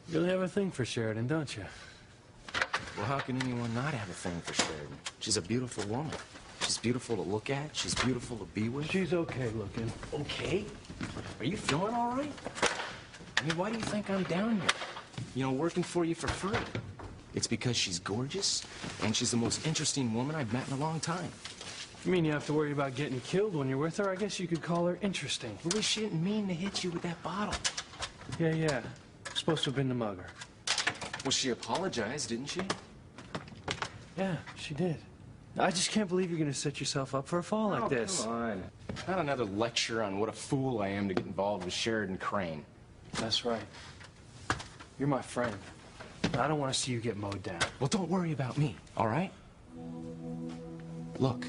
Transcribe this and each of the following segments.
You really have a thing for Sheridan, don't you? Well, how can anyone not have a thing for Sheridan? She's a beautiful woman. She's beautiful to look at. She's beautiful to be with. She's okay looking. Okay? Are you feeling all right? I mean, why do you think I'm down here? You know, working for you for free. It's because she's gorgeous, and she's the most interesting woman I've met in a long time. You mean you have to worry about getting killed when you're with her? I guess you could call her interesting. Louis, she didn't mean to hit you with that bottle. Yeah. Supposed to have been the mugger. Well, she apologized, didn't she? Yeah, she did. I just can't believe you're gonna set yourself up for a fall like this. Come on. Not another lecture on what a fool I am to get involved with Sheridan Crane. That's right. You're my friend. I don't want to see you get mowed down. Well, don't worry about me, all right? Look,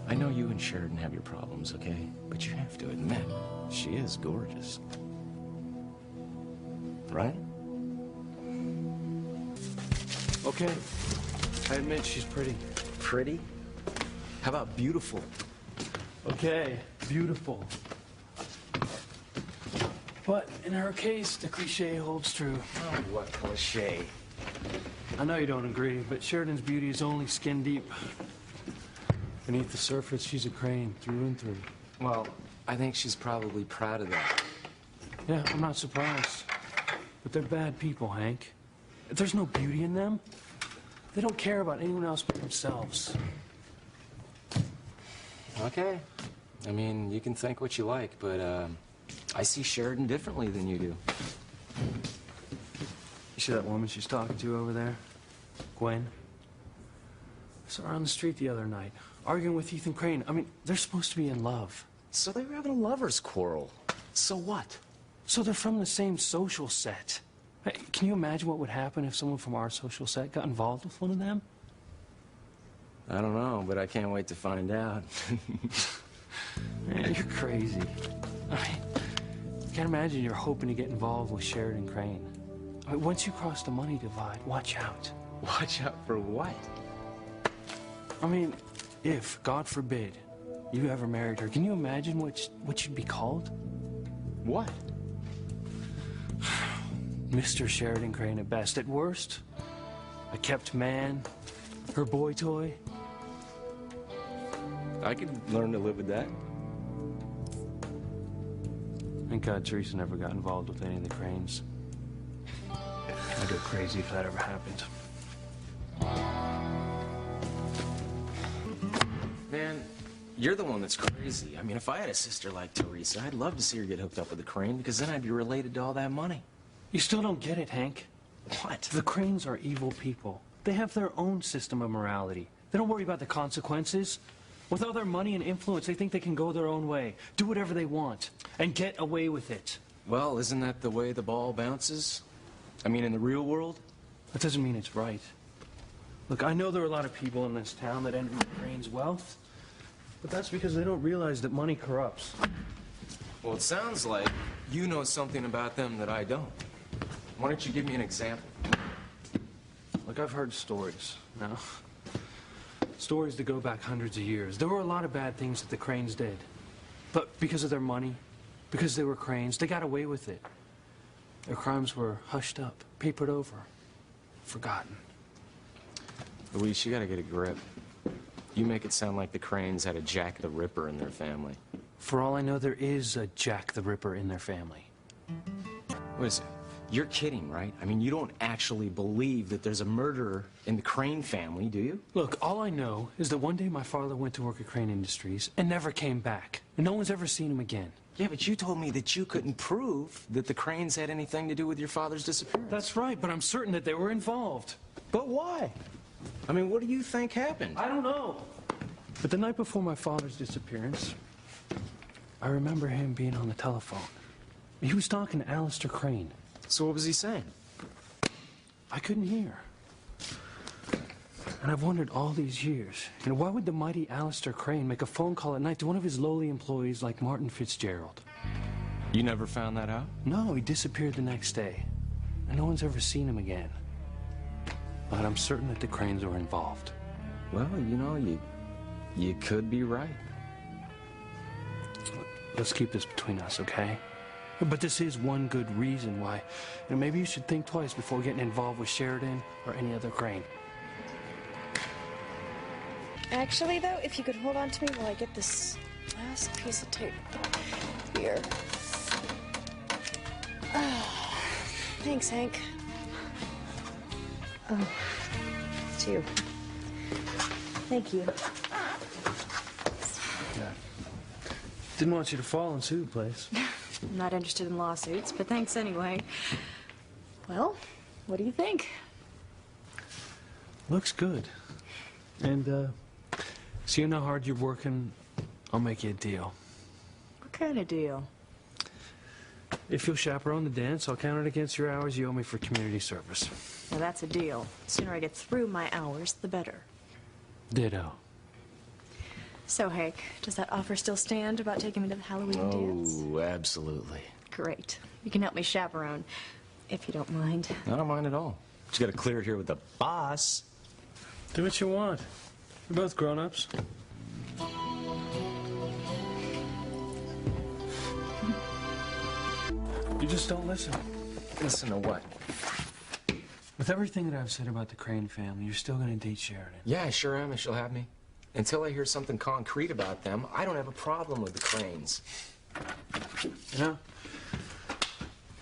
I know you and Sheridan have your problems, okay? But you have to admit, she is gorgeous. Right? Okay. I admit she's pretty. Pretty? How about beautiful? Okay, beautiful. But in her case, the cliche holds true. Oh, what cliche. I know you don't agree, but Sheridan's beauty is only skin deep. Beneath the surface, she's a Crane, through and through. Well, I think she's probably proud of that. Yeah, I'm not surprised. But they're bad people, Hank. If there's no beauty in them, they don't care about anyone else but themselves. Okay. I mean, you can think what you like, but, I see Sheridan differently than you do. You see that woman she's talking to over there? Gwen? I saw her on the street the other night, arguing with Ethan Crane. I mean, they're supposed to be in love. So they were having a lover's quarrel. So what? So they're from the same social set. Hey, can you imagine what would happen if someone from our social set got involved with one of them? I don't know, but I can't wait to find out. Man, you're crazy. I mean, I can't imagine you're hoping to get involved with Sheridan Crane. I mean, once you cross the money divide, watch out. Watch out for what? I mean, if, God forbid, you ever married her, can you imagine what you'd be called? What? Mr. Sheridan Crane at best. At worst, a kept man, her boy toy. I could learn to live with that. Thank God Teresa never got involved with any of the Cranes. I'd go crazy if that ever happened. Man, you're the one that's crazy. I mean, if I had a sister like Teresa, I'd love to see her get hooked up with a Crane, because then I'd be related to all that money. You still don't get it, Hank. What? The Cranes are evil people. They have their own system of morality. They don't worry about the consequences. With all their money and influence, they think they can go their own way, do whatever they want, and get away with it. Well, isn't that the way the ball bounces? I mean, in the real world? That doesn't mean it's right. Look, I know there are a lot of people in this town that envy the Cranes' wealth, but that's because they don't realize that money corrupts. Well, it sounds like you know something about them that I don't. Why don't you give me an example? Look, I've heard stories, now. Stories that go back hundreds of years. There were a lot of bad things that the Cranes did. But because of their money, because they were Cranes, they got away with it. Their crimes were hushed up, papered over, forgotten. Luis, you gotta get a grip. You make it sound like the Cranes had a Jack the Ripper in their family. For all I know, there is a Jack the Ripper in their family. What is it? You're kidding, right? I mean, you don't actually believe that there's a murderer in the Crane family, do you? Look, all I know is that one day my father went to work at Crane Industries and never came back. And no one's ever seen him again. Yeah, but you told me that you couldn't prove that the Cranes had anything to do with your father's disappearance. That's right, but I'm certain that they were involved. But why? I mean, what do you think happened? I don't know. But the night before my father's disappearance, I remember him being on the telephone. He was talking to Alistair Crane. So what was he saying? I couldn't hear. And I've wondered all these years, why would the mighty Alistair Crane make a phone call at night to one of his lowly employees like Martin Fitzgerald? You never found that out? No, he disappeared the next day. And no one's ever seen him again. But I'm certain that the Cranes were involved. Well, you know, you could be right. Let's keep this between us, okay? But this is one good reason why. Maybe you should think twice before getting involved with Sheridan or any other crane. Actually, though, if you could hold on to me while I get this last piece of tape here. Thanks, Hank. Oh, it's you. Thank you. Didn't want you to fall and sue the place. I'm not interested in lawsuits, but thanks anyway. Well, what do you think? Looks good. And, seeing how hard you're working, I'll make you a deal. What kind of deal? If you'll chaperone the dance, I'll count it against your hours you owe me for community service. Well, that's a deal. The sooner I get through my hours, the better. Ditto. So, Hank, does that offer still stand about taking me to the Halloween dance? Oh, absolutely. Great. You can help me chaperone, if you don't mind. I don't mind at all. Just got to clear it here with the boss. Do what you want. We're both grown-ups. You just don't listen. Listen to what? With everything that I've said about the Crane family, you're still going to date Sheridan. Yeah, I sure am, and she'll have me. Until I hear something concrete about them, I don't have a problem with the Cranes. You know,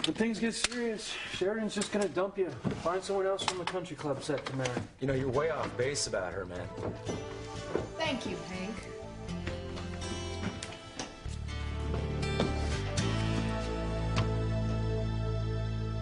when things get serious, Sheridan's just going to dump you. Find someone else from the country club set to marry. You know, you're way off base about her, man. Thank you, Hank.